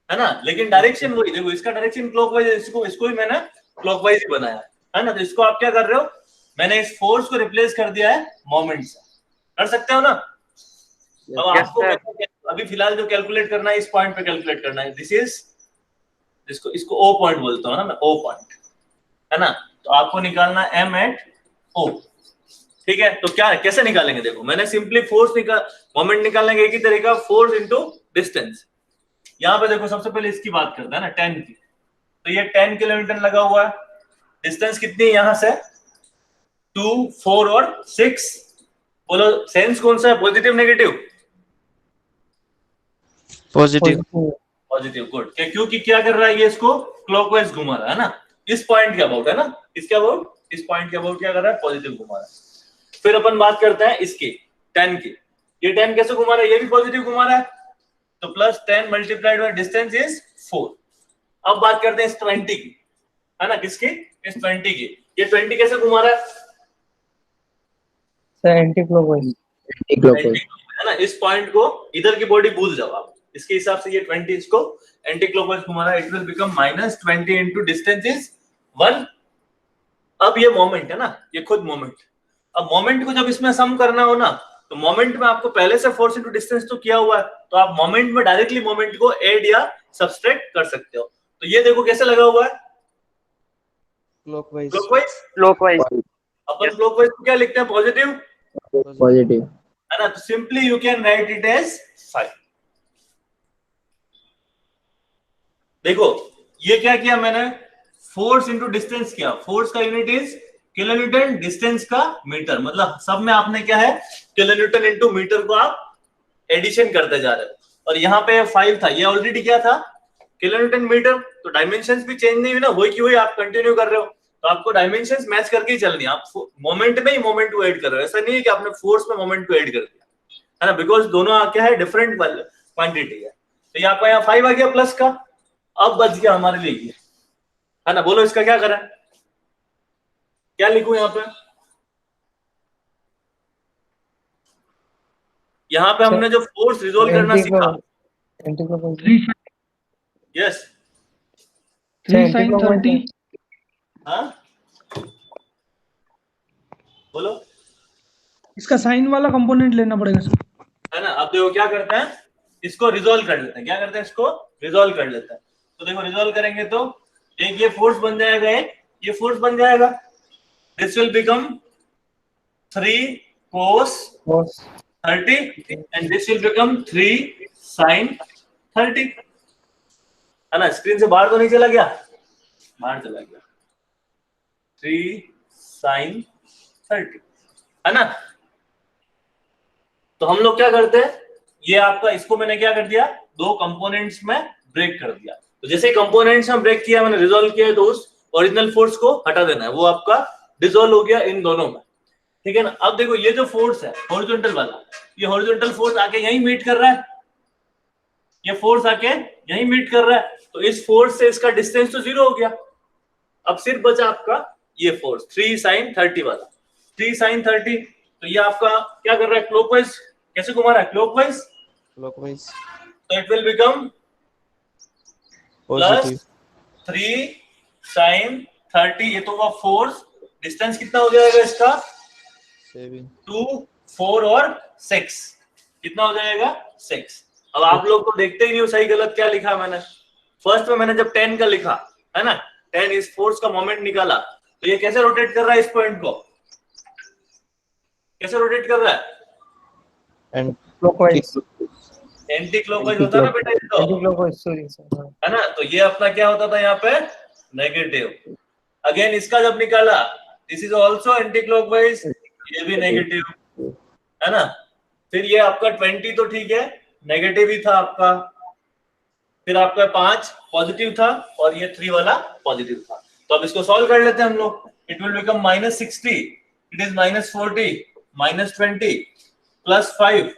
है ना। लेकिन डायरेक्शन वही, देखो इसका डायरेक्शन क्लॉकवाइज है, इसको ही मैंने क्लॉकवाइज ही बनाया है ना। तो इसको आप क्या कर रहे हो, मैंने इस फोर्स को रिप्लेस कर दिया है मोमेंट से। कर सकते हो ना। अब आपको अभी फिलहाल जो कैलकुलेट करना है, इस पॉइंट पे कैलकुलेट करना है। दिस इज, इसको ओ पॉइंट बोलता हूँ ना मैं, ओ पॉइंट है ना। तो आपको निकालना एम एट ओ। ठीक है, तो क्या कैसे निकालेंगे, देखो मैंने सिंपली मोमेंट निकालने का एक ही तरीका, फोर्स इंटू डिस्टेंस। यहाँ पे देखो सबसे पहले इसकी बात करते हैं ना, 10 की, तो ये 10 किलोमीटर लगा हुआ है। डिस्टेंस कितनी है यहाँ से, 2, 4 और 6। बोलो सेंस कौन सा है, positive negative? Positive. Positive, good. क्योंकि क्या कर रहा है ये, इसको क्लॉकवाइज घुमा रहा है ना, इस पॉइंट के अबाउट है ना, इसके अबाउट, इस पॉइंट के अबाउट क्या कर रहा है, पॉजिटिव घुमा रहा है। फिर अपन बात करते हैं इसकी 10 की, ये 10 कैसे घुमा रहा है, ये भी पॉजिटिव घुमा रहा है, तो plus 10 multiplied by distance is 4। अब बात करते हैं इस 20 की, है ना, किसकी, इस 20 की। ये 20 कैसे घुमा रहा है, एंटी क्लॉकवाइज, है ना। इस पॉइंट को, इधर की बॉडी भूल जाओ आप, इसके हिसाब से ये 20 इसको एंटी क्लॉकवाइज घुमा रहा है। It will become -20 into distance is 1। अब ये मोमेंट है ना, ये खुद मोमेंट। अब मोमेंट को जब इसमें सम करना हो ना, तो मोमेंट में आपको पहले से फोर्स इनटू डिस्टेंस तो किया हुआ है, तो आप मोमेंट में डायरेक्टली मोमेंट को ऐड या सब्सट्रैक्ट कर सकते हो। तो ये देखो कैसे लगा हुआ है, क्लॉकवाइज। क्लॉकवाइज। अपन क्लॉकवाइज को क्या लिखते हैं, पॉजिटिव, पॉजिटिव है ना। तो simply you can write it as 5। देखो ये क्या किया मैंने, फोर्स इंटू डिस्टेंस किया, फोर्स का यूनिट इज किलोन्यूटन, डिस्टेंस का मीटर, मतलब सब में आपने क्या है, किलोन्यूटन इंटू मीटर को आप एडिशन करते जा रहे हो। और यहाँ पे 5 था, ये ऑलरेडी क्या था, किलोन्यूटन मीटर, तो डायमेंशंस भी चेंज नहीं हुई ना, वही की वही आप कंटिन्यू कर रहे हो। तो आपको डायमेंशंस मैच करके ही चलनी है। आप मोमेंट में ही मोमेंट को ऐड कर रहे हो, ऐसा नहीं है कि आपने फोर्स में मोमेंट को ऐड कर दिया, है ना, बिकॉज दोनों क्या है, डिफरेंट क्वांटिटी है। तो ये आपका यहाँ 5 आ गया प्लस का। अब बच गया हमारे लिए ये, है ना। बोलो इसका क्या करें, क्या लिखूं यहाँ पे, यहाँ पे हमने जो फोर्स रिजोल्व करना सीखा, एंटी क्लॉकवाइज, यस 3 sin 30, हाँ बोलो, इसका साइन वाला कंपोनेंट लेना पड़ेगा सर, है ना। अब देखो क्या करते हैं, इसको रिजोल्व कर लेते हैं, क्या करते हैं, इसको रिजोल्व कर लेते हैं। तो देखो रिजोल्व करेंगे तो एक ये फोर्स बन जाएगा, एक ये फोर्स बन जाएगा, this will become 3 cos 30 and this will become 3 sin 30, है ना। स्क्रीन से बाहर तो नहीं चला गया, बाहर चला गया, 3 sin 30, है ना। तो हम लोग क्या करते हैं, ये आपका, इसको मैंने क्या कर दिया, दो कंपोनेंट्स में ब्रेक कर दिया। तो जैसे कंपोनेंट्स में ब्रेक किया, मैंने रिजोल्व किया, तो उस ओरिजिनल फोर्स को हटा देना है, वो आपका डिसॉल्व हो गया इन दोनों में, ठीक है ना। अब देखो ये जो फोर्स है हॉरिजॉन्टल वाला, ये हॉरिजॉन्टल फोर्स आके यहीं मीट कर रहा है, ये फोर्स आके यहीं मीट कर रहा है, तो इस फोर्स से इसका डिस्टेंस तो 0 हो गया। अब सिर्फ बचा आपका ये फोर्स 3 sin 30 वाला, 3 sin 30। तो ये आपका क्या कर रहा है, क्लॉकवाइज, कैसे घुमा रहा है, क्लॉकवाइज, क्लॉकवाइज। तो it will become plus positive 3 sine 30, ये तो हुआ फोर्स। डिस्टेंस कितना हो जाएगा इसका? 7 2 4 और 6, कितना हो जाएगा? 6। अब आप लोग तो देखते ही नहीं हो सही गलत क्या लिखा मैंने। फर्स्ट में मैंने जब 10 का लिखा है ना, 10 इस फोर्स का मोमेंट निकाला, तो ये कैसे रोटेट कर रहा है इस पॉइंट को? कैसे रोटेट कर रहा है? एंड क्लॉकवाइज, एंटी क्लॉकवाइज होता है ना बेटा ये तो, एंटी क्लॉकवाइज, सॉरी सर। है ना। तो ये अपना क्या होता था यहाँ पे? नेगेटिव। अगेन इसका जब निकाला, this is also anti clockwise, ये भी नेगेटिव, है ना। फिर ये आपका 20 तो ठीक है, नेगेटिव ही था आपका। फिर आपका 5 पॉजिटिव था और ये 3 वाला पॉजिटिव था। तो अब इसको सॉल्व कर लेते हैं हम लोग। It will become -60, it is -40, -20 +5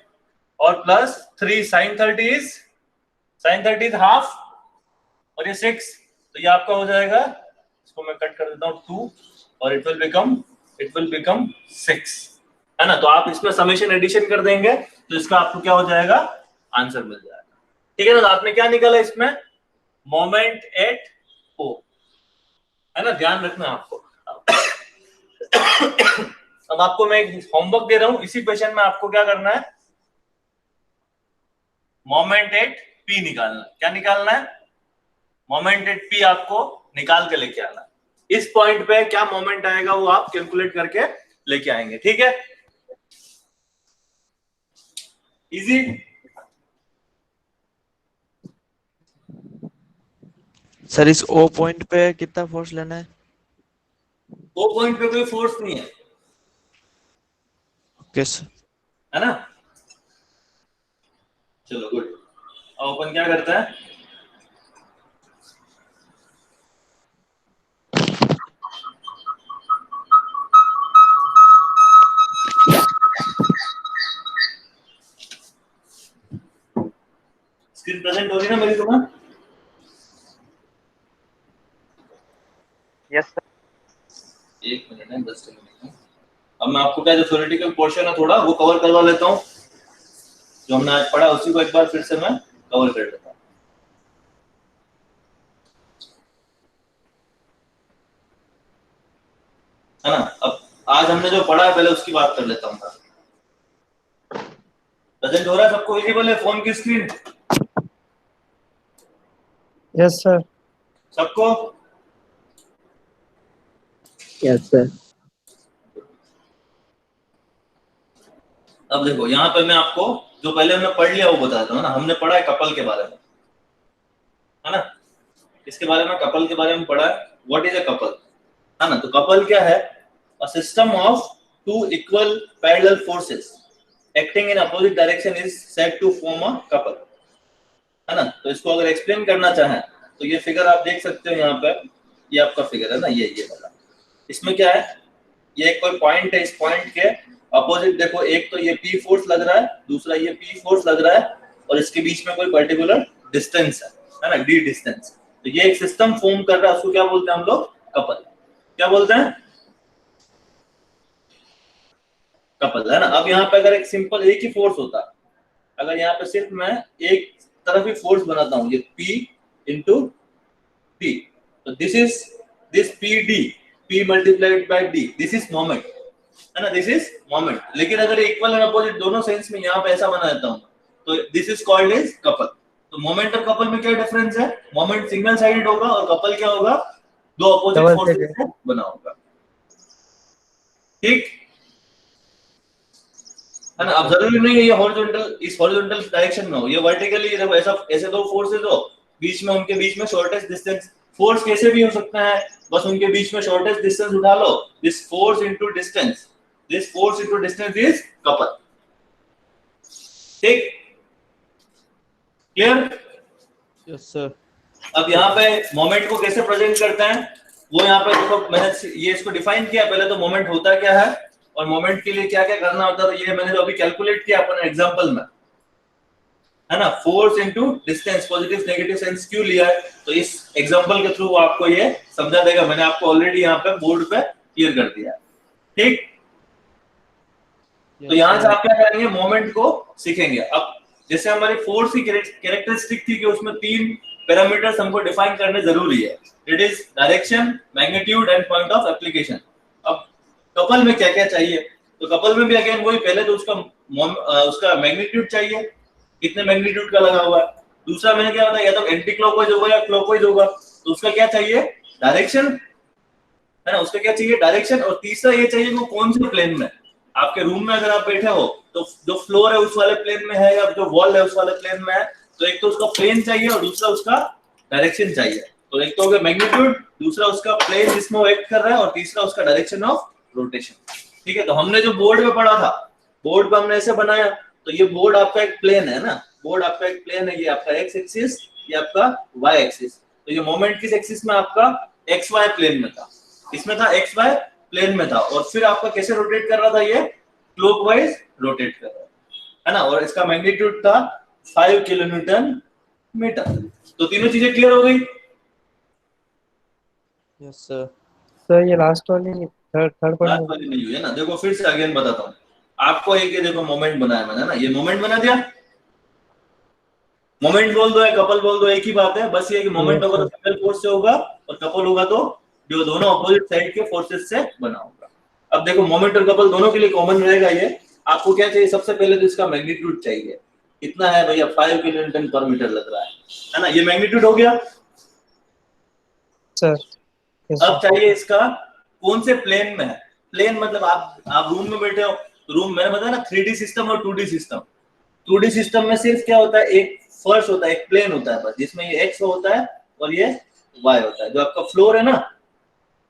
और +3 sin 30 इज हाफ और ये 6, तो ये आपका हो जाएगा, इसको मैं कट कर देता हूँ 2 और इट विल बिकम 6, है ना। तो आप इसमें समेशन एडिशन कर देंगे तो इसका आपको क्या हो जाएगा? आंसर मिल जाएगा। ठीक है ना। तो आपने क्या निकाला इसमें? मोमेंट एट O, है ना, ध्यान रखना आपको। अब आपको मैं एक होमवर्क दे रहा हूं, इसी क्वेश्चन में आपको क्या करना है? मोमेंट एट P निकालना है। क्या निकालना है? मोमेंट एट P आपको निकाल के लेके आना है। इस पॉइंट पे क्या मोमेंट आएगा वो आप कैलकुलेट करके लेके आएंगे। ठीक है, इजी। सर इस ओ पॉइंट पे कितना फोर्स लेना है? वो पॉइंट पे कोई फोर्स नहीं है, ओके सर। है ना। चलो गुड। अब अपन क्या करता है? स्क्रीन प्रेजेंट हो रही ना मेरी तुम्हें? Yes sir. एक मिनट है, 10 मिनट है। अब मैं आपको क्या जो थ्योरेटिकल पोर्शन है थोड़ा वो कवर करवा लेता हूँ, जो हमने आज पढ़ा उसी को एक बार फिर से मैं कवर कर लेता हूँ। है ना। अब आज हमने जो पढ़ा है पहले उसकी बात कर लेता हूँ। प्रेजेंट हो रहा है सबको? विजिबल है फोन की स्क्रीन यस सर। सबको? Yes sir. अब देखो यहाँ पे मैं आपको जो पहले हमने पढ़ लिया वो बताता हूँ ना। हमने पढ़ा है कपल के बारे में, है ना। इसके बारे में, कपल के बारे में पढ़ा है। व्हाट इज अ कपल, है ना। तो कपल क्या है? A system of two equal parallel forces acting in opposite direction is said to form a couple, है ना। तो इसको अगर एक्सप्लेन करना चाहें तो ये फिगर आप देख सकते हो यहाँ पे, ये आपका फिगर है ना, ये वाला। इसमें क्या है? ये कोई पॉइंट है, इस पॉइंट के अपोजिट देखो, एक तो ये P फोर्स लग रहा है, दूसरा ये P फोर्स लग रहा है, और इसके बीच में कोई पर्टिकुलर डिस्टेंस है ना, D डिस्टेंस। तो ये एक सिस्टम फॉर्म कर रहा है, उसको क्या बोलते हैं हम लोग? कपल। क्या बोलते हैं? कपल, है ना। अब यहाँ पे अगर एक सिंपल एक ही फोर्स होता, अगर यहाँ पे सिर्फ मैं एक तरफ ही फोर्स बनाता हूँ, ये P इंटू P, तो this PD, P multiplied by D, this is moment, है ना, दिस इज मोमेंट। लेकिन अगर इक्वल एंड अपोजिट दोनों सेंस में यहाँ पे ऐसा बना देता हूँ तो this is called as couple. तो मोमेंट और कपल में क्या डिफरेंस है? मोमेंट सिंगल साइडेड होगा और कपल क्या होगा? दो अपोजिट Double फोर्सेस sided। से बना होगा। ठीक है ना। अब जरूरी नहीं है ये हॉरिजॉन्टल, इस हॉरिजॉन्टल डायरेक्शन में हो, ये वर्टिकली जब ऐसा ऐसे दो फोर्सेस हो, बीच में उनके बीच में शॉर्टेस्ट डिस्टेंस, फोर्स कैसे भी हो सकता है, बस उनके बीच में शॉर्टेस्ट डिस्टेंस उठा लो, this force into distance, this force into distance is couple. ठीक, क्लियर? Yes sir. अब यहाँ पे मोमेंट को कैसे प्रेजेंट करते हैं वो यहाँ पे देखो, मैंने ये इसको डिफाइन किया पहले। तो मोमेंट होता क्या है और मोमेंट के लिए क्या क्या करना होता है, तो ये मैंने जो अभी कैलकुलेट किया अपन एग्जांपल में, है ना। Force into distance, positive negative sense क्यों लिया है, तो इस एग्जांपल के थ्रू आपको ये समझा देगा। मैंने आपको ऑलरेडी यहाँ पे बोर्ड पे क्लियर कर दिया है। ठीक, तो यहाँ से आप क्या करेंगे? मोमेंट को सीखेंगे। अब जैसे हमारी फोर्स की कैरेक्टरिस्टिक थी कि उसमें 3 पैरामीटर्स हमको डिफाइन करने जरूरी है। It is direction, magnitude and point of application. अब कपल में क्या क्या चाहिए, तो कपल में भी अगेन वही, पहले तो उसका मैग्नीट्यूड चाहिए, कितने मैग्नीट्यूड का लगा हुआ है। दूसरा मैंने क्या बताया, या तो एंटी क्लॉकवाइज होगा या क्लॉकवाइज होगा, तो उसका क्या चाहिए, डायरेक्शन, है ना, उसका क्या चाहिए, डायरेक्शन। और तीसरा ये चाहिए वो कौन से प्लेन में, आपके रूम में अगर आप बैठे हो तो जो फ्लोर है उस वाले प्लेन में है या जो वॉल है उस वाले प्लेन में है, तो एक तो उसका प्लेन चाहिए और दूसरा उसका डायरेक्शन चाहिए। तो एक तो हो गया मैग्नीट्यूड, दूसरा उसका प्लेन जिसमें वो एक्ट कर रहा है, और तीसरा उसका डायरेक्शन ऑफ रोटेशन। ठीक है, तो हमने जो बोर्ड में पढ़ा था, बोर्ड पे हमने ऐसे बनाया, तो ये बोर्ड आपका एक प्लेन है ना, बोर्ड आपका एक प्लेन है, ये आपका एक्स एक्सिस, ये आपका वाई एक्सिस। तो ये मोमेंट किस एक्सिस में, आपका एक्स वाई प्लेन में था, इसमें था एक्स वाई प्लेन में था, और फिर आपका कैसे रोटेट कर रहा था, ये क्लॉकवाइज रोटेट कर रहा है ना, और इसका मैग्नीट्यूड था 5 किलोन्यूटन मीटर। तो तीनों चीजें क्लियर हो गई। Yes sir. सर ये लास्ट वाली थर्ड बात पॉइंट वाली नहीं हुई है ना, देखो फिर से अगेन बताता हूँ आपको। एक ये देखो मोमेंट बनाया मैंने ना, ये मोमेंट बना दिया, मोमेंट बोल दो या कपल बोल दो, एक ही बात है, बस ये कि मोमेंट होगा तो सिंगल फोर्स से होगा और कपल होगा तो जो दोनों अपोजिट साइड के फोर्सेस से बना होगा। अब देखो मोमेंट और कपल दोनों के लिए कॉमन रहेगा ये। आपको क्या चाहिए, सबसे पहले तो इसका मैग्नीट्यूड चाहिए, कितना है भैया, 5 किलोन्यूटन पर मीटर लग रहा है ना, ये मैग्नीट्यूड हो गया सर। अब चाहिए इसका कौन से प्लेन में है, प्लेन मतलब आप रूम में बैठे हो, तो रूम मैंने बताया ना 3D सिस्टम और 2D सिस्टम। 2D सिस्टम में सिर्फ क्या होता है, एक फर्श होता है, एक प्लेन होता है बस, जिसमें ये एक्स होता है और ये वाई होता है, जो आपका फ्लोर है ना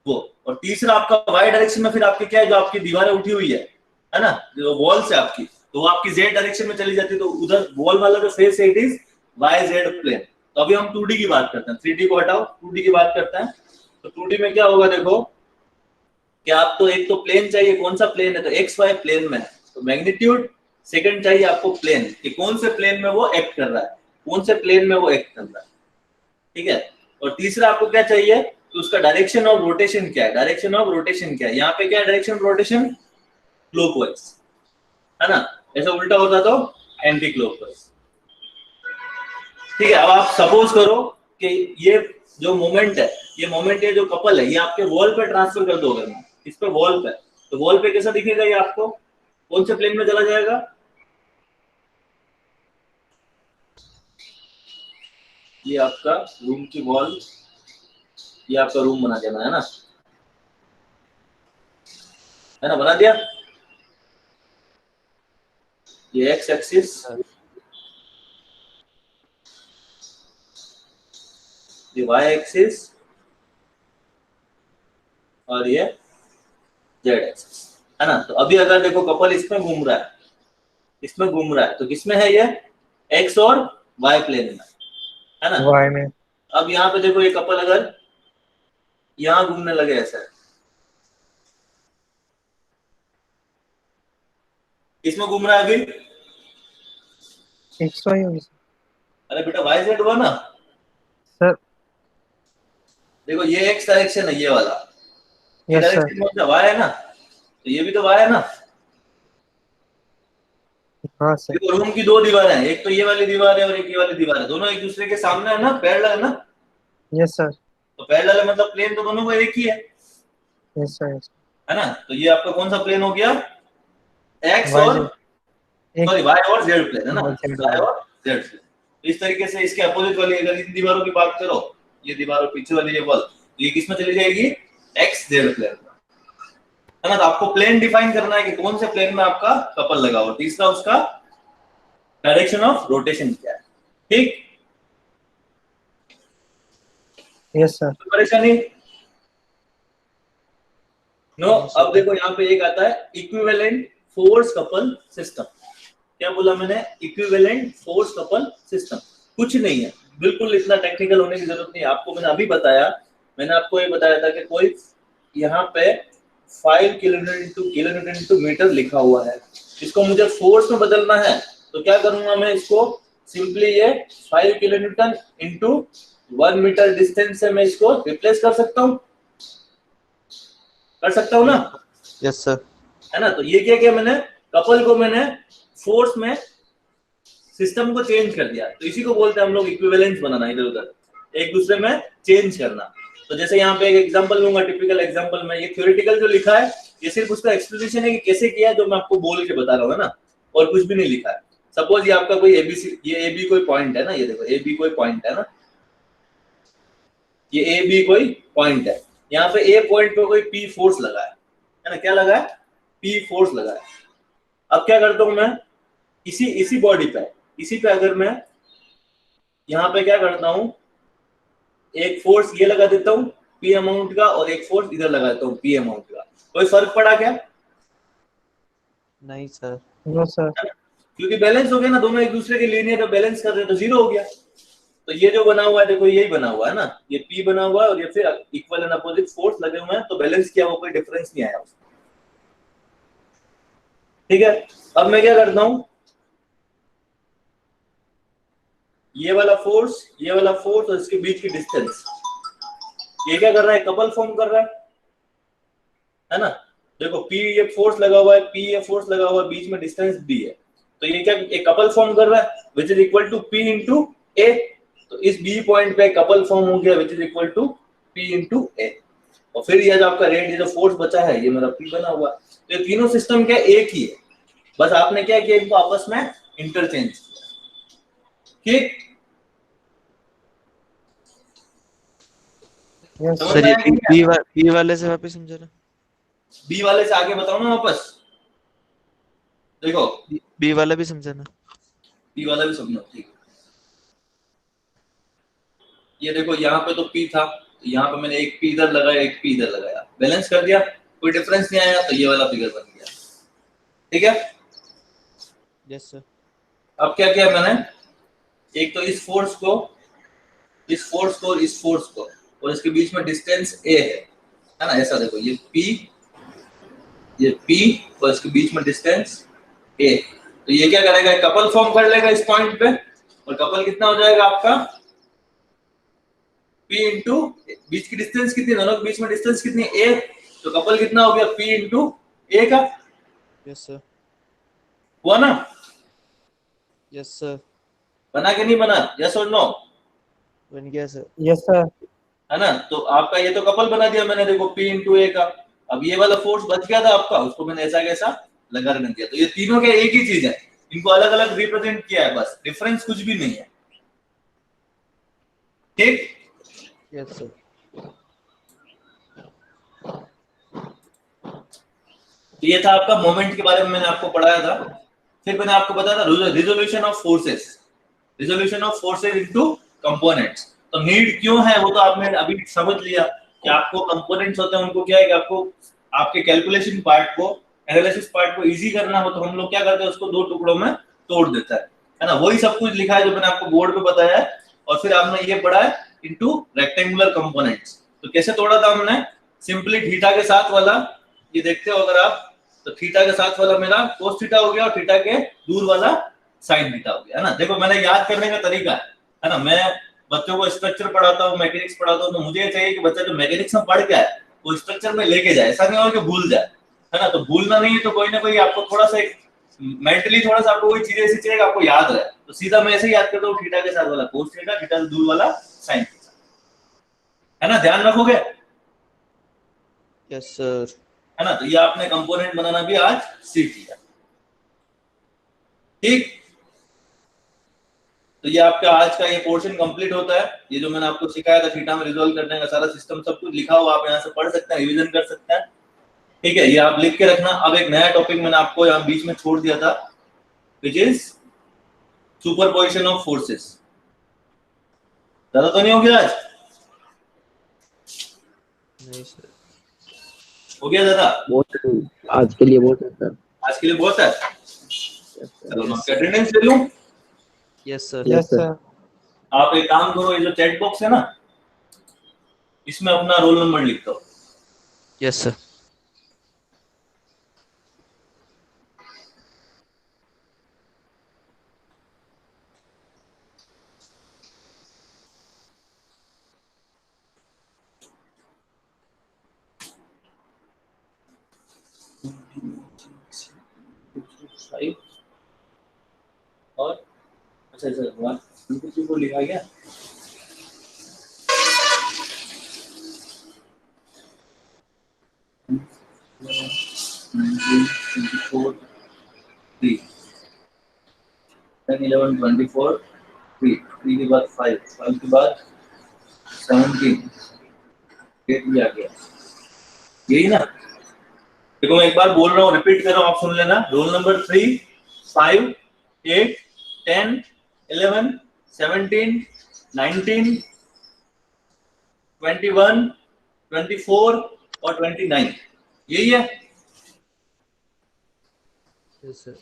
वो। और तीसरा आपका वाई डायरेक्शन में फिर आपके क्या है, जो आपकी दीवारें उठी हुई है ना, जो वॉल्स है आपकी, तो वो आपकी जेड डायरेक्शन में चली जाती है, तो उधर वॉल वाला जो फेस है it is Y Z plane. तो अभी हम 2D की बात करते हैं, 3D को हटाओ, 2D की बात करते हैं। तो 2D में क्या होगा, देखो कि आप तो एक तो प्लेन चाहिए, कौन सा प्लेन है, तो एक्स वाई प्लेन में है, तो मैग्नीट्यूड। सेकंड चाहिए आपको प्लेन, कि कौन से प्लेन में वो एक्ट कर रहा है, कौन से प्लेन में वो एक्ट कर रहा है, ठीक है। और तीसरा आपको क्या चाहिए, तो उसका डायरेक्शन ऑफ रोटेशन क्या है, डायरेक्शन ऑफ रोटेशन क्या है, यहाँ पे क्या है डायरेक्शन रोटेशन, क्लॉकवाइज, है ना, ऐसा उल्टा होता तो एंटी क्लॉकवाइज। ठीक है, अब आप सपोज करो कि ये जो मोमेंट है, ये मोमेंट है जो कपल है, ये आपके वॉल पे ट्रांसफर कर दोगे, इस पे वॉल पे, तो वॉल पे कैसा दिखेगा ये आपको, कौन से प्लेन में चला जाएगा, ये आपका रूम की वॉल, ये आपका रूम बना देना है ना, बना दिया। ये एक्स एक्सिस, ये वाई एक्सिस, और ये जेड एक्सिस, है ना। तो अभी अगर देखो कपल इसमें घूम रहा है, इसमें घूम रहा है, तो किसमें है ये, एक्स और वाई प्लेन में, है ना। वाई में। अब यहाँ पे देखो ये कपल अगर यहाँ घूमने लगे ऐसा, किसमें घूम रहा है अभी, एक्स वाई होगी अरे बेटा वाई जेड हुआ ना सर। देखो ये एक्स डायरेक्शन है, ये वाला, ये यस सर। डायरेक्शन मतलब वाई है ना, तो ये भी तो वाई है ना। हाँ सर। देखो रूम की दो दीवारें हैं, एक तो ये वाली दीवार है और एक ये वाली दीवार है, दोनों एक दूसरे के सामने है ना, पैरेलल है ना। Yes sir. तो पैरेलल है मतलब प्लेन तो दोनों को एक ही यस सर। है ना। तो ये आपका कौन सा प्लेन हो गया, एक्स वाई और जेड। सॉरी वाई और जेड प्लेन है ना, वाई जेड। वाई और जेड प्लेन। तो इस तरीके से इसके अपोजिट वाली अगर इन दीवारों की बात करो, ये दीवार और पीछे वाली ये वॉल, तो ये किसमें चली जाएगी, एक्स जेड प्लेन में, है ना। तो आपको प्लेन डिफाइन करना है कि कौन से प्लेन में आपका कपल लगा हुआ, तीसरा उसका डायरेक्शन ऑफ रोटेशन क्या है, ठीक। Yes sir. परेशानी नो। अब देखो यहाँ पे एक आता है इक्विवेलेंट फोर्स कपल सिस्टम। क्या बोला मैंने, इक्विवेलेंट फोर्स कपल सिस्टम। कुछ नहीं है, बिल्कुल इतना टेक्निकल होने की जरूरत नहीं है आपको। मैंने अभी बताया, मैंने आपको ये बताया था कि कोई यहाँ पे 5 किलोन्यूटन इंटू मीटर लिखा हुआ है, इसको मुझे फोर्स में बदलना है, तो क्या करूंगा मैं, इसको सिंपली ये 5 किलोन्यूटन इंटू 1 मीटर डिस्टेंस से मैं इसको रिप्लेस कर सकता हूँ ना। Yes sir. है ना। तो ये क्या किया मैंने, कपल को मैंने फोर्स में सिस्टम को चेंज कर दिया, तो इसी को बोलते हैं हम लोग इक्विवेलेंस बनाना, इधर उधर एक दूसरे में चेंज करना। तो जैसे यहाँ पे एक एग्जांपल लूंगा, टिपिकल एग्जांपल में, ये थ्योरेटिकल जो लिखा है ये सिर्फ उसका एक्सप्लेनेशन है कि कैसे किया है, जो मैं आपको बोल के बता रहा हूँ, है ना, और कुछ भी नहीं लिखा है। सपोज ये आपका कोई एबीसी, ये ए बी कोई पॉइंट है ना, ये देखो ए बी कोई पॉइंट है ना, ये ए बी कोई पॉइंट है, यहाँ पे ए पॉइंट पे कोई पी फोर्स लगा है ना, क्या लगा है, पी फोर्स लगा है। अब क्या करता हूं मैं, इसी बॉडी पे, इसी पे अगर मैं यहाँ पे क्या करता हूँ, एक फोर्स ये लगा देता हूँ पी अमाउंट का, और एक फोर्स इधर लगा देता हूँ पी अमाउंट का, कोई फर्क पड़ा क्या? नहीं सर। No sir. क्योंकि बैलेंस हो गया ना, दोनों एक दूसरे के लीनियर है, बैलेंस कर रहे हैं तो जीरो हो गया। तो ये जो बना हुआ है देखो, यही बना हुआ है ना, ये पी बना हुआ है और ये फिर इक्वल एंड अपोजिट फोर्स लगे हुए हैं, तो बैलेंस किया हुआ, कोई डिफरेंस नहीं आया उसमें। ठीक है, अब मैं क्या करता हूं, ये वाला फोर्स और इसके बीच की डिस्टेंस, ये क्या कर रहा है, कपल फॉर्म कर रहा है ना। देखो P ये फोर्स लगा हुआ है, P ये फोर्स लगा हुआ है, बीच में डिस्टेंस D है, तो ये क्या एक कपल फॉर्म कर रहा है which is equal to P into A। तो इस B पॉइंट पे कपल फॉर्म हो गया which is equal to P into A। और फिर ये जो आपका रेट, ये जो फोर्स बचा है, ये मेरा P बना हुआ है। तो ये तीनों सिस्टम क्या एक ही है, बस आपने क्या किया, इनको आपस में इंटरचेंज किया। ठीक, यस समझ सर में ये आया क्या? बी वाले से वापस समझाना। बी वाले से आगे बताओ ना वापस, देखो बी वाला भी समझाना। बी वाला भी समझो। ठीक, ये देखो यहाँ पे तो P था, तो यहाँ पे मैंने एक P इधर लगाया, एक P इधर लगाया, बैलेंस कर दिया, कोई डिफरेंस नहीं आया, तो ये वाला फिगर बन गया। ठीक है, यस सर। अब क्या किया मैंने, एक तो इस फोर्स को और इस फोर्स को, और इसके बीच में डिस्टेंस A है ना, ऐसा देखो, ये P और इसके बीच में डिस्टेंस A, तो ये क्या करेगा, कपल फॉर्म कर लेगा इस पॉइंट पे, और कपल कितना हो जाएगा आपका, P इंटू बीच की डिस्टेंस कितनी, दोनों के बीच में डिस्टेंस कितनी, A, तो कपल कितना हो गया, P इंटू A का। Yes sir. हुआ ना, यस सर। बना के नहीं बना, यस और नो, बन गया सर। Yes sir. है ना। तो आपका ये तो कपल बना दिया मैंने, देखो P इंटू A का। अब ये वाला फोर्स बच गया था आपका, उसको मैंने ऐसा कैसा लगा रख दिया। तो ये तीनों क्या एक ही चीज है, इनको अलग अलग रिप्रेजेंट किया है, बस डिफरेंस कुछ भी नहीं है। ठीक, यस सर। तो ये था आपका मोमेंट के बारे में, मैंने आपको पढ़ाया था। फिर मैंने आपको बताया था resolution of forces into components. तो नीड क्यों है वो तो आपने अभी समझ लिया कि आपको कंपोनेंट्स होते हैं, उनको क्या है कि आपको आपके कैलकुलेशन पार्ट को, एनालिसिस पार्ट को इजी करना हो, तो हम लोग क्या करते हैं, उसको दो टुकड़ों में तोड़ देता है ना। वही सब कुछ लिखा है जो मैंने आपको बोर्ड पे बताया है, और फिर आपने ये पढ़ा है इनटू रेक्टेंगुलर कंपोनेंट्स। तो कैसे तोड़ा था हमने, सिंपली थीटा के साथ वाला, ये देखते हो अगर आप, तो थीटा के साथ वाला मेरा cos थीटा हो गया, और थीटा के दूर वाला sin थीटा हो गया, है ना। देखो मैंने याद करने का तरीका है ना, मैं बच्चों को स्ट्रक्चर पढ़ाता हूँ, मैकेनिक्स पढ़ाता हूँ, तो मुझे ये चाहिए कि बच्चा जो मैकेनिक्स में पढ़ के आए वो स्ट्रक्चर में लेके जाए, ऐसा नहीं हो कि भूल जाए, है ना। तो भूलना नहीं है, तो कोई ना कोई आपको थोड़ा सा मेंटली थोड़ा सा आपको कोई चीजें ऐसी चाहिए आपको याद रहे। तो सीधा मैं ऐसे ही याद करता हूँ, थीटा के साथ वाला cos थीटा, थीटा से दूर वाला sin थीटा, है ना, ध्यान रखोगे, यस सर। है ना। तो ये आपने कंपोनेंट बनाना भी आज सीख लिया। ठीक, तो ये आपका आज का ये पोर्शन कंप्लीट होता है। ये जो मैंने आपको सिखाया था थीटा में रिजॉल्व करने का सारा सिस्टम, सब कुछ लिखा हुआ, आप यहाँ से पढ़ सकते हैं, रिवीजन कर सकते हैं। ठीक है, ये आप लिख के रखना। अब एक नया टॉपिक मैंने आपको यहाँ बीच में छोड़ दिया था, which is superposition of forces. ज्यादा तो नहीं हो गया आज? नहीं सर। हो गया ज्यादा? बहुत है, आज के लिए बहुत है सर। आज के लिए बहुत है। चलो मैं अटेंडेंस ले लूं। Yes sir. Yes sir. आप एक काम करो, ये जो चैट बॉक्स है ना, इसमें अपना रोल नंबर लिख दो। Yes sir. और अच्छा अच्छा, 1 2 3 4 लिखा गया। 24, 3, 10, 11, 24, 3, 3 के बाद 5, 5 के बाद 17, 8 भी आ गया, यही ना। देखो मैं एक बार बोल रहा हूँ, रिपीट कर रहा हूँ, आप सुन लेना। रोल नंबर 3, 5, 8, 10, 11, 17, 19, 21, 24 और 29, यही है, Yes, sir.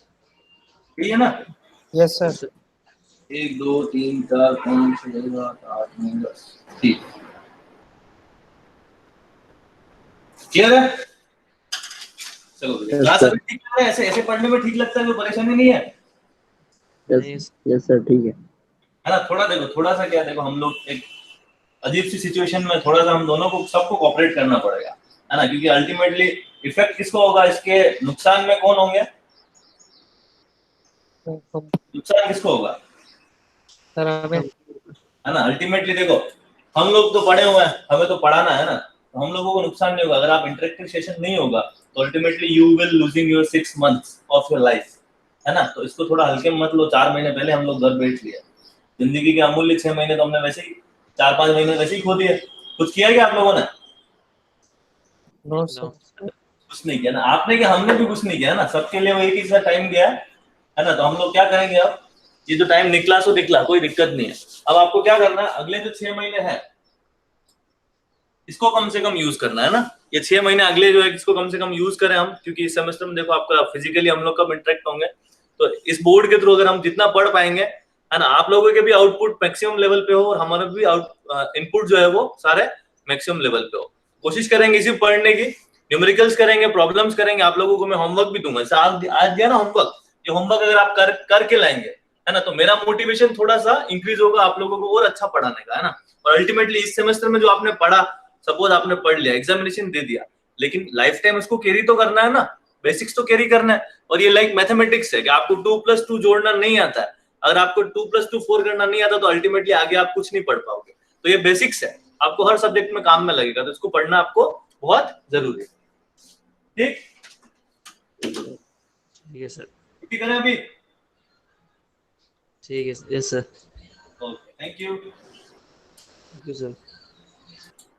यही है ना। Yes sir. Yes, sir. 1, 2, 3, 4, 5, 6, 7, 8, 9, 10, ठीक, क्लियर है। चलो क्लास sir. अभी ठीक लग रहा है, ऐसे ऐसे पढ़ने में ठीक लगता है, कोई परेशानी नहीं है, Yes. यस सर ठीक है। है ना। थोड़ा देखो, थोड़ा सा क्या, देखो हम लोग एक अजीब सी सिचुएशन में, थोड़ा सा हम दोनों को सबको कोऑपरेट करना पड़ेगा, है ना, क्योंकि अल्टीमेटली इफेक्ट किसको होगा, इसके नुकसान में कौन होंगे, नुकसान किसको होगा, सर हमें है ना। अल्टीमेटली देखो हम लोग तो पढ़े हुए हैं, हमें तो पढ़ाना है ना, तो हम लोगों को नुकसान नहीं होगा। अगर आप इंटरेक्टिव सेशन नहीं होगा तो ultimately you will losing your 6 months of your life, है ना। तो इसको थोड़ा हल्के में मत लो। 4 महीने पहले हम लोग घर बैठ लिए, जिंदगी के अमूल्य 6 महीने तो हमने वैसे ही, 4-5 महीने वैसे ही खो दिए। कुछ किया क्या आप लोगों ने? No No, sir. sir. कुछ नहीं किया ना आपने, क्या हमने भी कुछ नहीं किया ना, सबके लिए वो एक ही सा टाइम गया, है ना। तो हम लोग क्या करेंगे अब, ये जो टाइम निकला सो निकला, कोई दिक्कत नहीं है। अब आपको क्या करना है, अगले जो 6 महीने हैं इसको कम से कम यूज करना है ना। ये 6 महीने अगले जो है इसको कम से कम यूज करें हम, क्योंकि इस सेमेस्टर में देखो आपका फिजिकली हम लोग कब इंटरेक्ट होंगे, तो इस बोर्ड के थ्रू अगर हम जितना पढ़ पाएंगे, है ना, आप लोगों के भी आउटपुट मैक्सिमम लेवल पे हो और हमारा भी इनपुट जो है वो सारे मैक्सिमम लेवल पे हो। कोशिश करेंगे इसी पढ़ने की, न्यूमेरिकल्स करेंगे, प्रॉब्लम्स करेंगे। आप लोगों को मैं होमवर्क भी दूंगा, जैसे आज दिया ना होमवर्क, ये होमवर्क अगर आप करके लाएंगे, है ना, तो मेरा मोटिवेशन थोड़ा सा इंक्रीज होगा आप लोगों को और अच्छा पढ़ाने का, है ना। और अल्टीमेटली इस सेमेस्टर में जो आपने पढ़ा, सपोज आपने पढ़ लिया, एग्जामिनेशन दे दिया, लेकिन लाइफ टाइम उसको कैरी तो करना है ना, बेसिक्स तो कैरी करना है। और ये लाइक मैथमेटिक्स है कि आपको 2+2 जोड़ना नहीं आता है, अगर आपको 2+2 4 करना नहीं आता तो अल्टीमेटली आगे आप कुछ नहीं पढ़ पाओगे। तो ये बेसिक्स है, आपको हर सब्जेक्ट में काम में लगेगा, तो इसको पढ़ना आपको बहुत जरूरी है। ठीक, Yes, sir. ठीक है ना अभी। Yes, sir. Okay, thank you. Thank you, sir.